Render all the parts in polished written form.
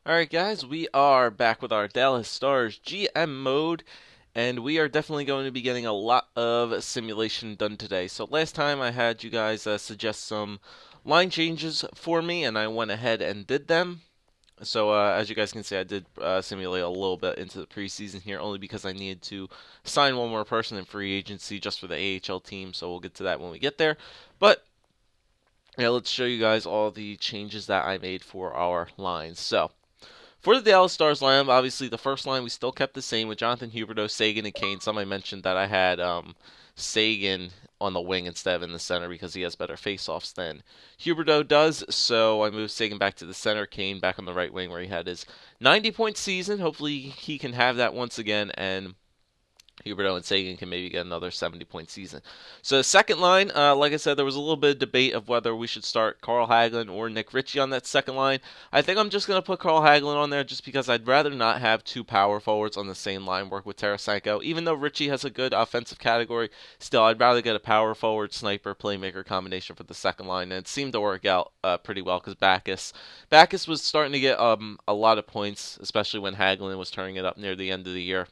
Alright guys, we are back with our Dallas Stars GM mode, and we are definitely going to be getting a lot of simulation done today. So last time I had you guys suggest some line changes for me, and I went ahead and did them. So as you guys can see, I did simulate a little bit into the preseason here, only because I needed to sign one more person in free agency just for the AHL team, so we'll get to that when we get there. But yeah, let's show you guys all the changes that I made for our lines. So for the Dallas Stars lineup, obviously the first line we still kept the same with Jonathan Huberdeau, Sagan, and Kane. Somebody mentioned that I had Sagan on the wing instead of in the center because he has better faceoffs than Huberdeau does. So I moved Sagan back to the center, Kane back on the right wing where he had his 90-point season. Hopefully he can have that once again, and Huberdeau and Sagan can maybe get another 70-point season. So the second line, like I said, there was a little bit of debate of whether we should start Carl Hagelin or Nick Ritchie on that second line. I think I'm just going to put Carl Hagelin on there just because I'd rather not have two power forwards on the same line work with Tarasenko. Even though Ritchie has a good offensive category, still I'd rather get a power forward, sniper, playmaker combination for the second line. And it seemed to work out pretty well because Backus was starting to get a lot of points, especially when Hagelin was turning it up near the end of the year.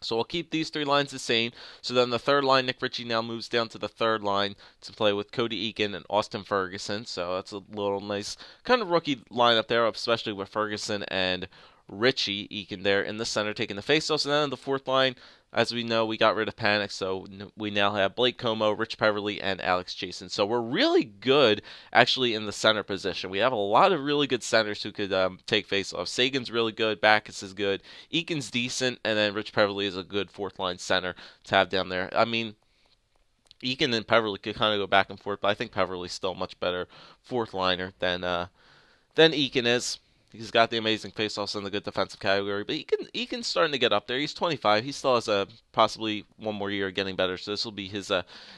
So we'll keep these three lines the same. So then the third line, Nick Ritchie now moves down to the third line to play with Cody Eakin and Austin Ferguson. So that's a little nice kind of rookie lineup there, especially with Ferguson and Ritchie. Eakin there in the center taking the faceoffs. And then in the fourth line, as we know, we got rid of Panic, so we now have Blake Como, Rich Peverly, and Alex Jason. So we're really good, actually, in the center position. We have a lot of really good centers who could take faceoffs. Sagan's really good, Backus is good, Eakin's decent, and then Rich Peverly is a good fourth-line center to have down there. I mean, Eakin and Peverly could kind of go back and forth, but I think Peverly's still a much better fourth-liner than Eakin is. He's got the amazing faceoffs in the good defensive category, but Eakin's starting to get up there. He's 25. He still has possibly one more year of getting better, so this will be his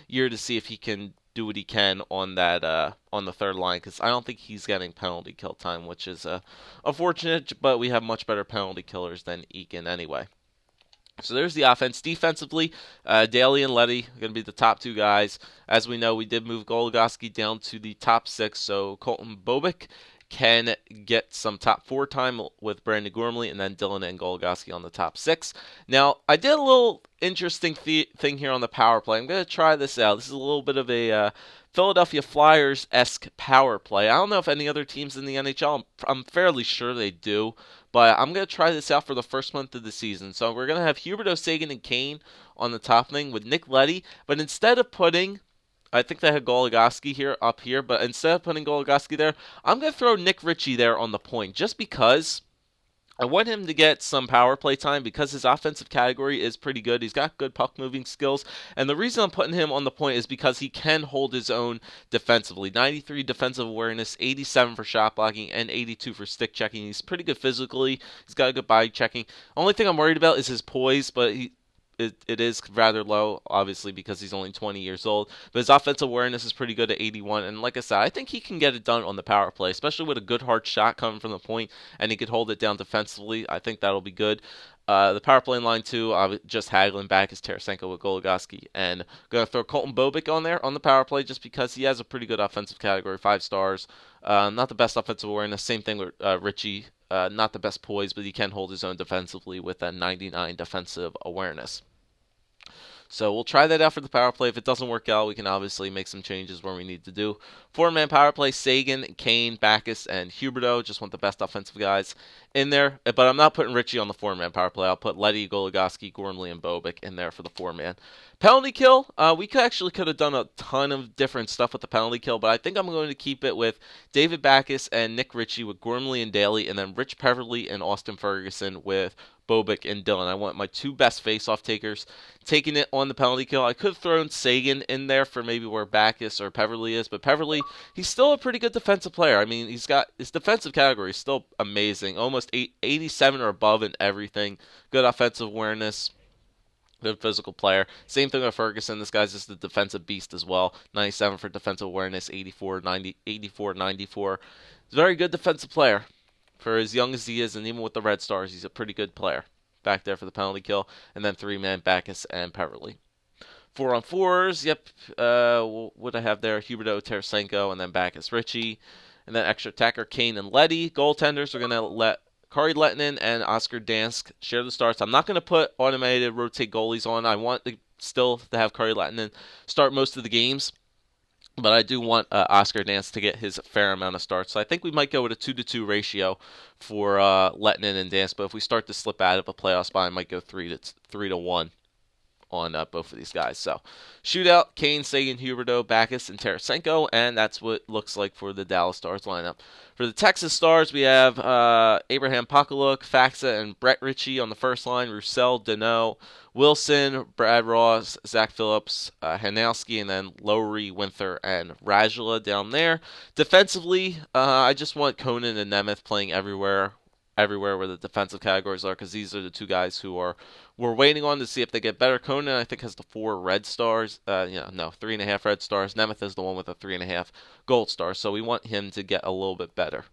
year to see if he can do what he can on that on the third line, because I don't think he's getting penalty kill time, which is unfortunate. But we have much better penalty killers than Eakin anyway. So there's the offense. Defensively, Daly and Letty are going to be the top two guys. As we know, we did move Goligoski down to the top six, so Colton Bobek can get some top four time with Brandon Gormley, and then Dylan and Goligoski on the top six. Now, I did a little interesting thing here on the power play. I'm going to try this out. This is a little bit of a Philadelphia Flyers-esque power play. I don't know if any other teams in the NHL, I'm fairly sure they do, but I'm going to try this out for the first month of the season. So we're going to have Huberdeau, Sagan, and Kane on the top thing with Nick Leddy, but instead of putting I think they had Goligoski here up here, but instead of putting Goligoski there, I'm going to throw Nick Ritchie there on the point, just because I want him to get some power play time because his offensive category is pretty good. He's got good puck moving skills, and the reason I'm putting him on the point is because he can hold his own defensively. 93 defensive awareness, 87 for shot blocking, and 82 for stick checking. He's pretty good physically. He's got a good body checking. Only thing I'm worried about is his poise, but it is rather low, obviously, because he's only 20 years old. But his offensive awareness is pretty good at 81. And like I said, I think he can get it done on the power play, especially with a good hard shot coming from the point, and he could hold it down defensively. I think that'll be good. The power play line, too, just Hagelin back is Tarasenko with Goligoski. And going to throw Colton Bobek on there on the power play just because he has a pretty good offensive category, 5 stars. Not the best offensive awareness. Same thing with Ritchie. Not the best poise, but he can hold his own defensively with a 99 defensive awareness. So we'll try that out for the power play. If it doesn't work out, we can obviously make some changes where we need to do. Four-man power play, Sagan, Kane, Backus, and Huberdeau. Just want the best offensive guys in there. But I'm not putting Ritchie on the four-man power play. I'll put Letty, Goligoski, Gormley, and Bobek in there for the four-man. Penalty kill, we could have done a ton of different stuff with the penalty kill, but I think I'm going to keep it with David Backus and Nick Ritchie with Gormley and Daly, and then Rich Peverly and Austin Ferguson with Bobek and Dylan. I want my two best face-off takers taking it on the penalty kill. I could have thrown Sagan in there for maybe where Backus or Peverly is, but Peverly, he's still a pretty good defensive player. I mean, he's got his defensive category is still amazing, almost 87 or above in everything. Good offensive awareness. Good physical player. Same thing with Ferguson. This guy's just a defensive beast as well. 97 for defensive awareness, 84, 90, 84, 94. He's a very good defensive player for as young as he is, and even with the Red Stars, he's a pretty good player back there for the penalty kill. And then three-man Backus and Peverly. 4-on-4s, yep. What I have there? Huberdeau, Tarasenko, and then Backus, Ritchie. And then extra attacker Kane and Letty. Goaltenders, we're going to let Kari Lehtinen and Oscar Dansk share the starts. I'm not going to put automated rotate goalies on. I want to still to have Kari Lehtinen start most of the games, but I do want Oscar Dansk to get his fair amount of starts. So I think we might go with a 2-2 ratio for Lehtinen and Dansk. But if we start to slip out of a playoff spot, I might go 3-1 on both of these guys. So, shootout, Kane, Sagan, Huberdeau, Backus, and Tarasenko, and that's what it looks like for the Dallas Stars lineup. For the Texas Stars, we have Abraham Pakaluk, Faxa, and Brett Ritchie on the first line, Roussel, Deneau, Wilson, Brad Ross, Zach Phillips, Hanowski, and then Lowry, Winther, and Rajala down there. Defensively, I just want Conan and Nemeth playing everywhere where the defensive categories are, because these are the two guys who we're waiting on to see if they get better. Conan, I think, has the 4 red stars. 3.5 red stars. Nemeth is the one with the 3.5 gold stars. So we want him to get a little bit better.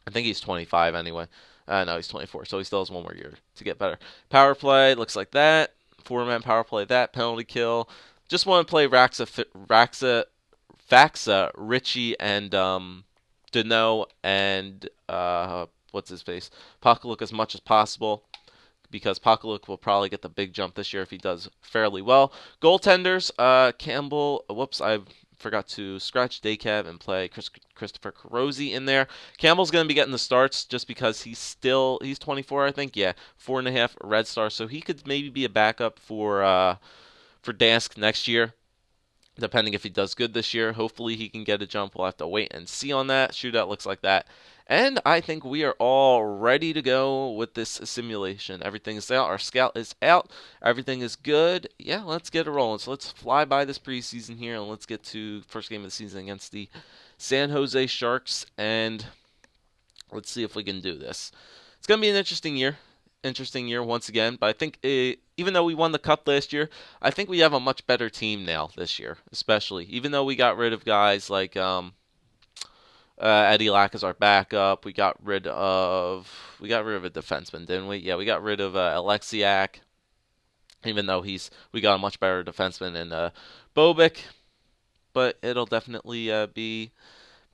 I think he's 25 anyway. No, he's 24, so he still has one more year to get better. Power play looks like that. 4-man power play, that. Penalty kill. Just want to play Faxa, Ritchie, and Deneau, and what's his face? Pakaluk as much as possible, because Pakaluk will probably get the big jump this year if he does fairly well. Goaltenders, Campbell. Whoops, I forgot to scratch Daycab and play Christopher Carosi in there. Campbell's going to be getting the starts just because he's 24, I think. Yeah, 4.5 red stars, so he could maybe be a backup for Dansk next year, depending if he does good this year. Hopefully he can get a jump. We'll have to wait and see on that. Shootout looks like that. And I think we are all ready to go with this simulation. Everything is out. Our scout is out. Everything is good. Yeah, let's get it rolling. So let's fly by this preseason here, and let's get to first game of the season against the San Jose Sharks, and let's see if we can do this. It's going to be an interesting year. Once again, but I think even though we won the cup last year, I think we have a much better team now this year, especially. Even though we got rid of guys like Eddie Lack as our backup. We got rid of a defenseman, didn't we? Yeah, we got rid of Alexiak. Even though we got a much better defenseman in Bobic, but it'll definitely be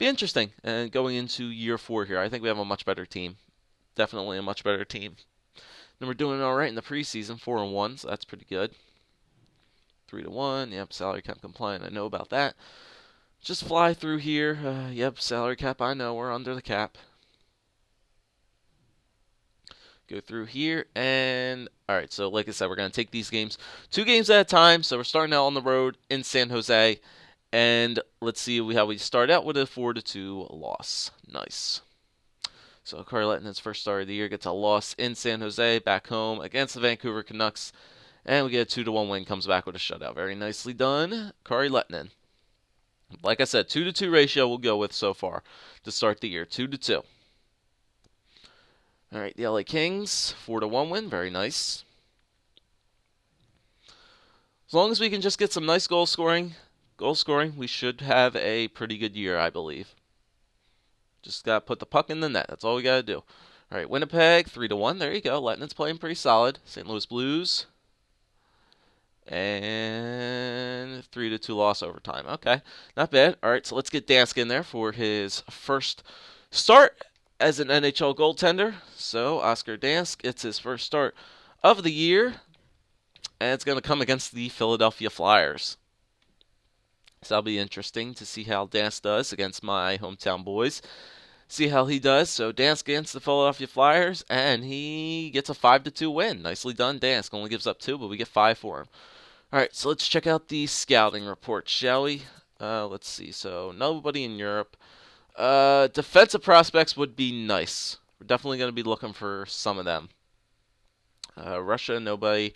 interesting. And going into year 4 here, I think we have a much better team. Definitely a much better team. And we're doing all right in the preseason, 4-1, so that's pretty good. 3-1. Yep, salary cap compliant. I know about that. Just fly through here. Yep, salary cap. I know we're under the cap. Go through here, and all right. So, like I said, we're gonna take these games 2 games at a time. So we're starting out on the road in San Jose, and let's see how we start out with a 4-2 loss. Nice. So Kari Lehtinen's first start of the year gets a loss in San Jose, back home against the Vancouver Canucks, and we get a 2-1 win. Comes back with a shutout. Very nicely done, Kari Lehtinen. Like I said, 2-2 ratio we'll go with so far to start the year. 2-2. All right, the LA Kings, 4-1 win. Very nice. As long as we can just get some nice goal scoring, we should have a pretty good year, I believe. Just got to put the puck in the net. That's all we got to do. All right, Winnipeg, 3-1. There you go. Lehtinen's playing pretty solid. St. Louis Blues. And 3-2 loss overtime. Okay, not bad. All right, so let's get Dansk in there for his first start as an NHL goaltender. So Oscar Dansk, it's his first start of the year, and it's going to come against the Philadelphia Flyers. So that'll be interesting to see how Dansk does against my hometown boys. See how he does. So Dansk against the Philadelphia Flyers, and he gets a 5-2 win. Nicely done, Dansk. Only gives up 2, but we get 5 for him. All right, so let's check out the scouting report, shall we? Let's see. So nobody in Europe. Defensive prospects would be nice. We're definitely going to be looking for some of them. Russia, nobody.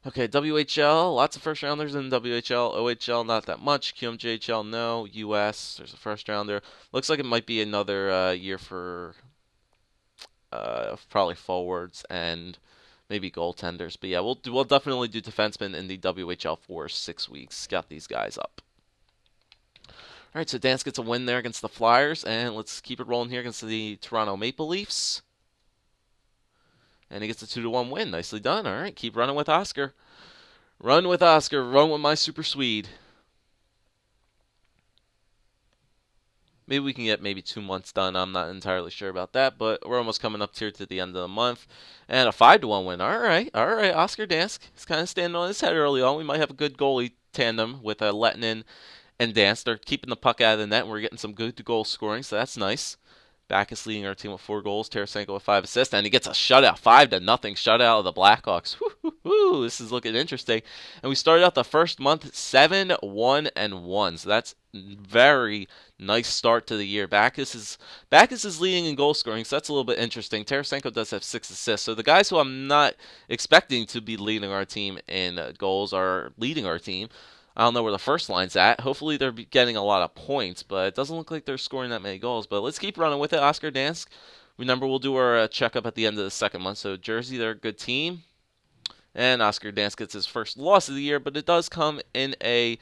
Okay, WHL, lots of first rounders in WHL. OHL, not that much. QMJHL, no. US, there's a first rounder. Looks like it might be another year for probably forwards and maybe goaltenders. But yeah, we'll definitely do defensemen in the WHL for 6 weeks. Got these guys up. All right, so Dansk gets a win there against the Flyers, and let's keep it rolling here against the Toronto Maple Leafs. And he gets a 2-1 win. Nicely done. All right, keep running with Oscar. Run with Oscar. Run with my Super Swede. Maybe we can get maybe 2 months done. I'm not entirely sure about that, but we're almost coming up here to the end of the month. And a 5-1 win. All right, all right. Oscar Dansk is kind of standing on his head early on. We might have a good goalie tandem with Lettinen and Dansk. They're keeping the puck out of the net, and we're getting some good goal scoring, so that's nice. Backus leading our team with 4 goals. Tarasenko with 5 assists, and he gets a shutout, 5-0 shutout of the Blackhawks. Woo, this is looking interesting. And we started out the first month 7-1-1, so that's very nice start to the year. Backus is leading in goal scoring, so that's a little bit interesting. Tarasenko does have 6 assists, so the guys who I'm not expecting to be leading our team in goals are leading our team. I don't know where the first line's at. Hopefully they're getting a lot of points, but it doesn't look like they're scoring that many goals. But let's keep running with it. Oscar Dansk. Remember, we'll do our checkup at the end of the second month. So Jersey, they're a good team. And Oscar Dansk gets his first loss of the year, but it does come in a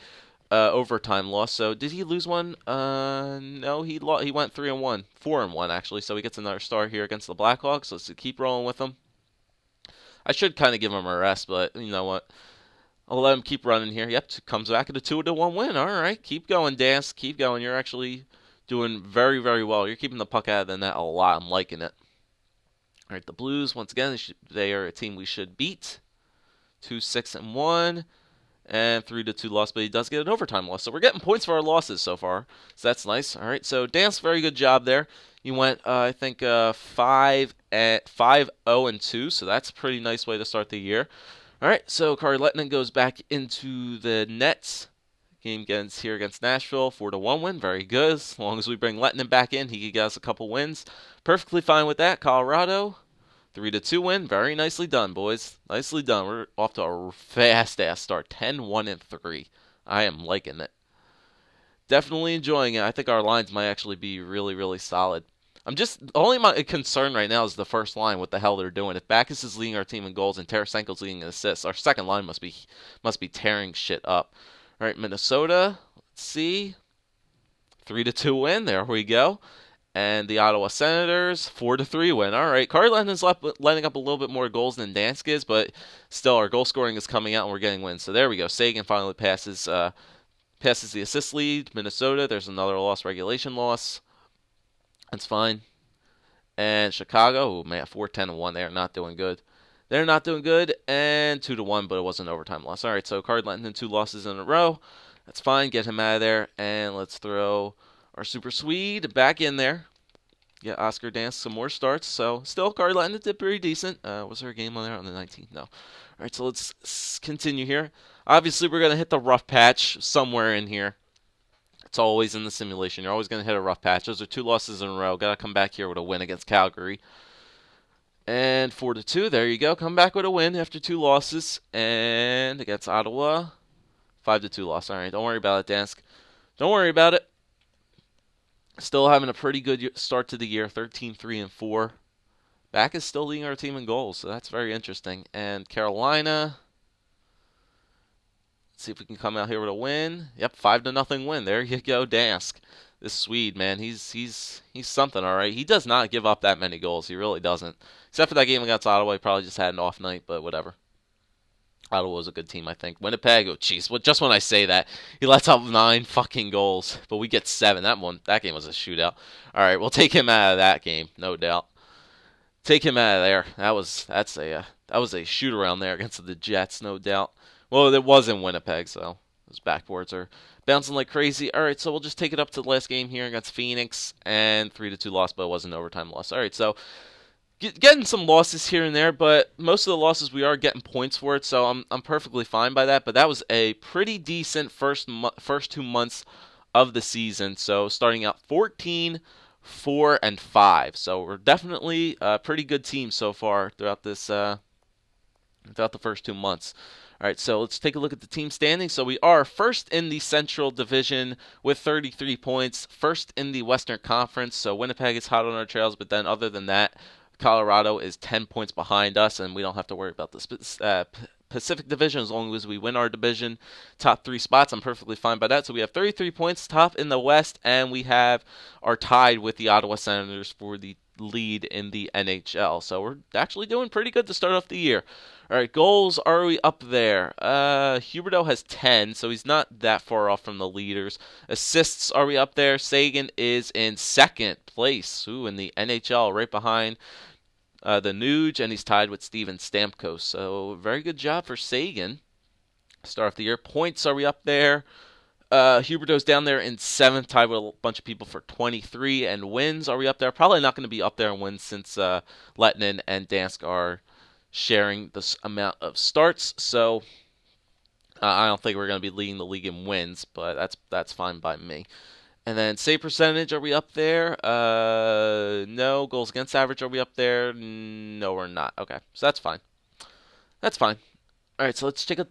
overtime loss. So did he lose one? No, he went 3-1, 4-1 actually. So he gets another star here against the Blackhawks. Let's keep rolling with him. I should kind of give him a rest, but you know what? I'll let him keep running here. Yep, comes back at a 2-1 win. All right, keep going, Dansk. Keep going. You're actually doing very, very well. You're keeping the puck out of the net a lot. I'm liking it. All right, the Blues, once again, they are a team we should beat. 2-6-1 and 3-2 loss, but he does get an overtime loss. So we're getting points for our losses so far. So that's nice. All right, so Dansk, very good job there. You went, I think, 5-0-2, so that's a pretty nice way to start the year. All right, so Kari Lettinen goes back into the nets. Game ends here against Nashville, 4-1 win. Very good. As long as we bring Lettinen back in, he could get us a couple wins. Perfectly fine with that. Colorado, 3-2 win. Very nicely done, boys. Nicely done. We're off to a fast-ass start, 10-1-3. I am liking it. Definitely enjoying it. I think our lines might actually be really, really solid. Only my concern right now is the first line, what the hell they're doing. If Backus is leading our team in goals and Tarasenko's leading in assists, our second line must be tearing shit up. All right, Minnesota, let's see. 3-2 win, there we go. And the Ottawa Senators, 4-3 win. All right, Kari Lettinen's letting up a little bit more goals than Dansk is, but still our goal scoring is coming out and we're getting wins. So there we go. Sagan finally passes the assist lead. Minnesota, there's another regulation loss. That's fine. And Chicago, oh man, 4-10-1. They're not doing good. They're not doing good. And 2-1, but it was an overtime loss. All right, so Kari Lettinen 2 losses in a row. That's fine. Get him out of there. And let's throw our Super Swede back in there. Get Oscar Dansk some more starts. So still, Kari Lettinen did pretty decent. Was there a game on there on the 19th? No. All right, so let's continue here. Obviously, we're going to hit the rough patch somewhere in here. It's always in the simulation. You're always going to hit a rough patch. Those are 2 losses in a row. Got to come back here with a win against Calgary. And 4-2. There you go. Come back with a win after 2 losses. And against Ottawa, 5-2 loss. All right, don't worry about it, Dansk. Don't worry about it. Still having a pretty good start to the year. 13-3-4. Back is still leading our team in goals, so that's very interesting. And Carolina. See if we can come out here with a win. Yep, 5-0 win. There you go, Dansk. This Swede, man, he's something, all right. He does not give up that many goals. He really doesn't. Except for that game against Ottawa, he probably just had an off night, but whatever. Ottawa was a good team, I think. Winnipeg, oh jeez, just when I say that, he lets up 9 fucking goals, but we get 7. That game was a shootout. All right, we'll take him out of that game, no doubt. Take him out of there. That was a shoot around there against the Jets, no doubt. Well, it was in Winnipeg, so those backboards are bouncing like crazy. All right, so we'll just take it up to the last game here against Phoenix, and 3-2 loss, but it was an overtime loss. All right, so getting some losses here and there, but most of the losses we are getting points for it, so I'm perfectly fine by that. But that was a pretty decent first 2 months of the season. So starting out 14-4-5, so we're definitely a pretty good team so far throughout this throughout the first 2 months. All right, so let's take a look at the team standings. So we are first in the Central Division with 33 points, first in the Western Conference. So Winnipeg is hot on our trails, but then other than that, Colorado is 10 points behind us, and we don't have to worry about the Pacific Division as long as we win our division. Top 3 spots, I'm perfectly fine by that. So we have 33 points, top in the West, and we are tied with the Ottawa Senators for the lead in the NHL. So we're actually doing pretty good to start off the year. All right, goals, are we up there? Huberdeau has 10, so he's not that far off from the leaders. Assists, are we up there? Seguin is in second place, in the NHL, right behind the Nuge, and he's tied with Steven Stamkos. So very good job for Seguin. Start off the year. Points, are we up there? Huberdeau's down there in 7th, tied with a bunch of people for 23. And wins, are we up there? Probably not going to be up there in wins since Lettinen and Dansk are sharing this amount of starts. So I don't think we're going to be leading the league in wins, but that's fine by me. And then save percentage, are we up there? No. Goals against average, are we up there? No, we're not. Okay, so that's fine. That's fine. All right, so let's take a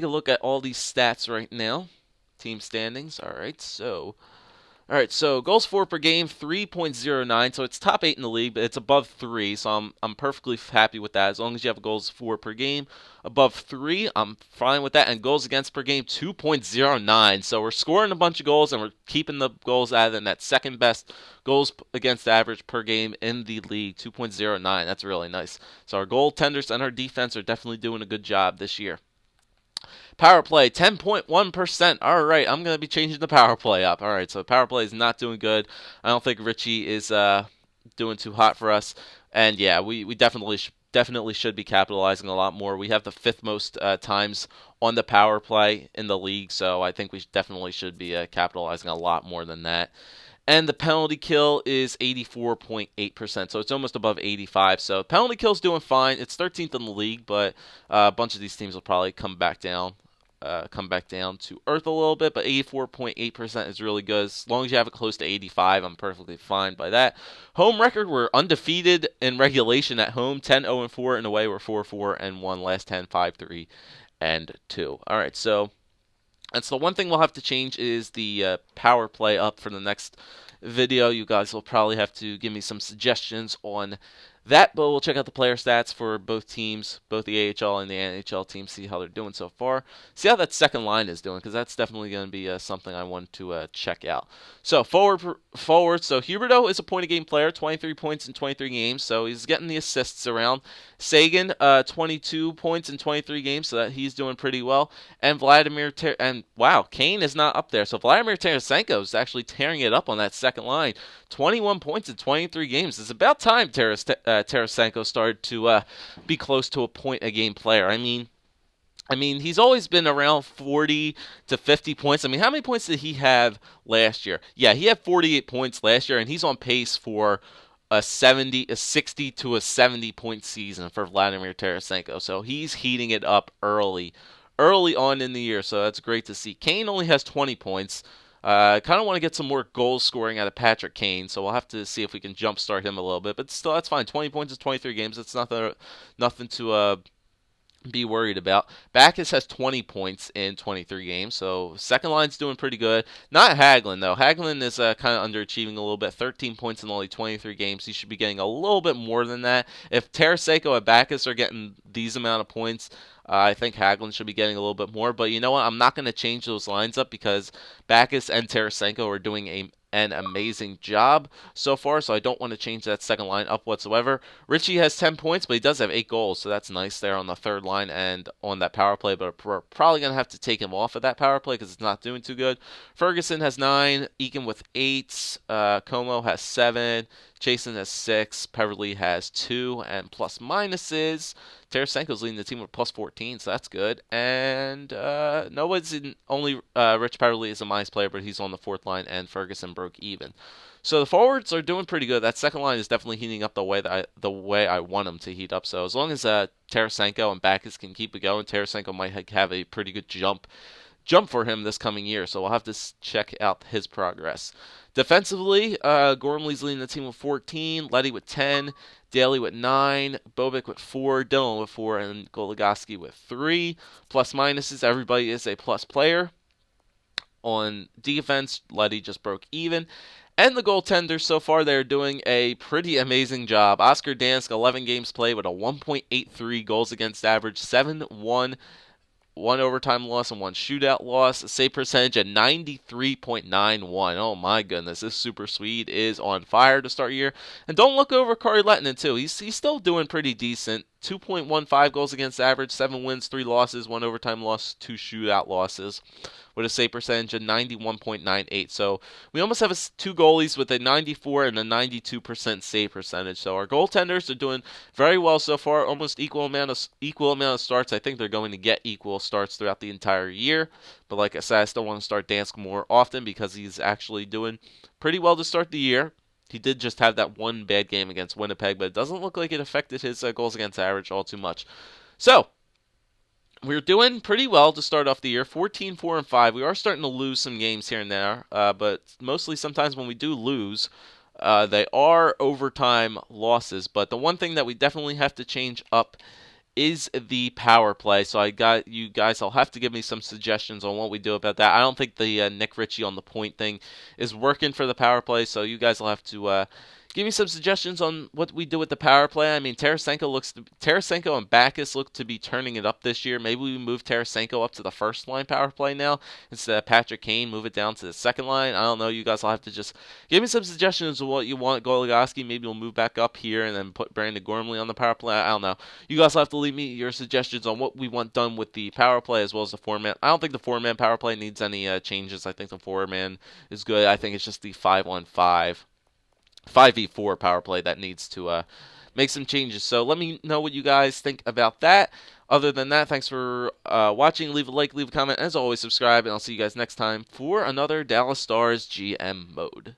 look at all these stats right now. Team standings. All right, so goals for per game 3.09. So it's top 8 in the league, but it's above 3. So I'm perfectly happy with that. As long as you have goals for per game above 3, I'm fine with that. And goals against per game 2.09. So we're scoring a bunch of goals and we're keeping the goals out of the net. Second best goals against average per game in the league, 2.09. That's really nice. So our goaltenders and our defense are definitely doing a good job this year. Power play, 10.1%. All right, I'm going to be changing the power play up. All right, so power play is not doing good. I don't think Richie is doing too hot for us. And yeah, we definitely should be capitalizing a lot more. We have the 5th most times on the power play in the league, so I think we definitely should be capitalizing a lot more than that. And the penalty kill is 84.8%, so it's almost above 85. So penalty kill's doing fine. It's 13th in the league, but a bunch of these teams will probably come back down to earth a little bit. But 84.8% is really good. As long as you have it close to 85, I'm perfectly fine by that. Home record, we're undefeated in regulation at home, 10-0-4, and away we're 4-4-1. Last 10, 5-3 and 2. All right, so. And so one thing we'll have to change is the power play up for the next video. You guys will probably have to give me some suggestions on that, but we'll check out the player stats for both teams, both the AHL and the NHL teams, see how they're doing so far. See how that second line is doing, because that's definitely going to be something I want to check out. So forward. So Huberdeau is a point-a-game player, 23 points in 23 games, so he's getting the assists around. Seguin, 22 points in 23 games, so that he's doing pretty well. And Kane is not up there. So Vladimir Tarasenko is actually tearing it up on that second line. 21 points in 23 games. It's about time Tarasenko started to be close to a point-a-game player. I mean, he's always been around 40 to 50 points. I mean, how many points did he have last year? Yeah, he had 48 points last year, and he's on pace for a 60 to a 70 point season for Vladimir Tarasenko. So he's heating it up early on in the year. So that's great to see. Kane only has 20 points. I kind of want to get some more goal scoring out of Patrick Kane, so we'll have to see if we can jumpstart him a little bit. But still, that's fine. 20 points in 23 games. That's nothing to be worried about. Backes has 20 points in 23 games, so second line's doing pretty good. Not Hagelin, though. Hagelin is kind of underachieving a little bit. 13 points in only 23 games. He should be getting a little bit more than that. If Tarasenko and Backes are getting these amount of points, I think Hagelin should be getting a little bit more. But you know what? I'm not going to change those lines up because Backes and Tarasenko are doing an amazing job so far, so I don't want to change that second line up whatsoever. Richie has 10 points, but he does have 8 goals, so that's nice there on the third line and on that power play, but we're probably going to have to take him off of that power play because it's not doing too good. Ferguson has 9, Eakin with 8, Como has 7, Chasen has 6, Peverly has 2, and plus minuses. Tarasenko's leading the team with plus 14, so that's good. And only Rich Peverly is a minus player, but he's on the 4th line, and Ferguson broke even. So the forwards are doing pretty good. That second line is definitely heating up the way I want them to heat up. So as long as Tarasenko and Backes can keep it going, Tarasenko might have a pretty good jump for him this coming year. So we'll have to check out his progress. Defensively, Gormley's leading the team with 14, Letty with 10, Daly with 9, Bobick with 4, Dillon with 4, and Goligoski with 3. Plus minuses, everybody is a plus player. On defense, Letty just broke even. And the goaltenders so far, they're doing a pretty amazing job. Oscar Dansk, 11 games played with a 1.83 goals against average, 7-1 1 overtime loss and 1 shootout loss. Save percentage at 93.91. Oh my goodness, this Super Swede is on fire to start year. And don't look over Kari Lehtinen too. He's still doing pretty decent. 2.15 goals against average, 7 wins, 3 losses, 1 overtime loss, 2 shootout losses, with a save percentage of 91.98. So we almost have 2 goalies with a 94 and a 92% save percentage. So our goaltenders are doing very well so far. Almost equal amount of starts. I think they're going to get equal starts throughout the entire year. But like I said, I still want to start Dansk more often because he's actually doing pretty well to start the year. He did just have that one bad game against Winnipeg, but it doesn't look like it affected his goals against average all too much. So, we're doing pretty well to start off the year. 14-4-5. We are starting to lose some games here and there, but mostly sometimes when we do lose, they are overtime losses. But the one thing that we definitely have to change up is the power play. So I got you guys, I'll have to give me some suggestions on what we do about that. I don't think the Nick Ritchie on the point thing is working for the power play, so you guys will have to give me some suggestions on what we do with the power play. I mean, Tarasenko and Backes look to be turning it up this year. Maybe we move Tarasenko up to the first line power play now instead of Patrick Kane, move it down to the second line. I don't know. You guys will have to just give me some suggestions of what you want. Goligoski, maybe we'll move back up here and then put Brandon Gormley on the power play. I don't know. You guys will have to leave me your suggestions on what we want done with the power play as well as the four-man. I don't think the four-man power play needs any changes. I think the four-man is good. I think it's just the 5-on-5. 5v4 power play that needs to make some changes. So let me know what you guys think about that. Other than that, thanks for watching. Leave a like, leave a comment. As always, subscribe, and I'll see you guys next time for another Dallas Stars GM mode.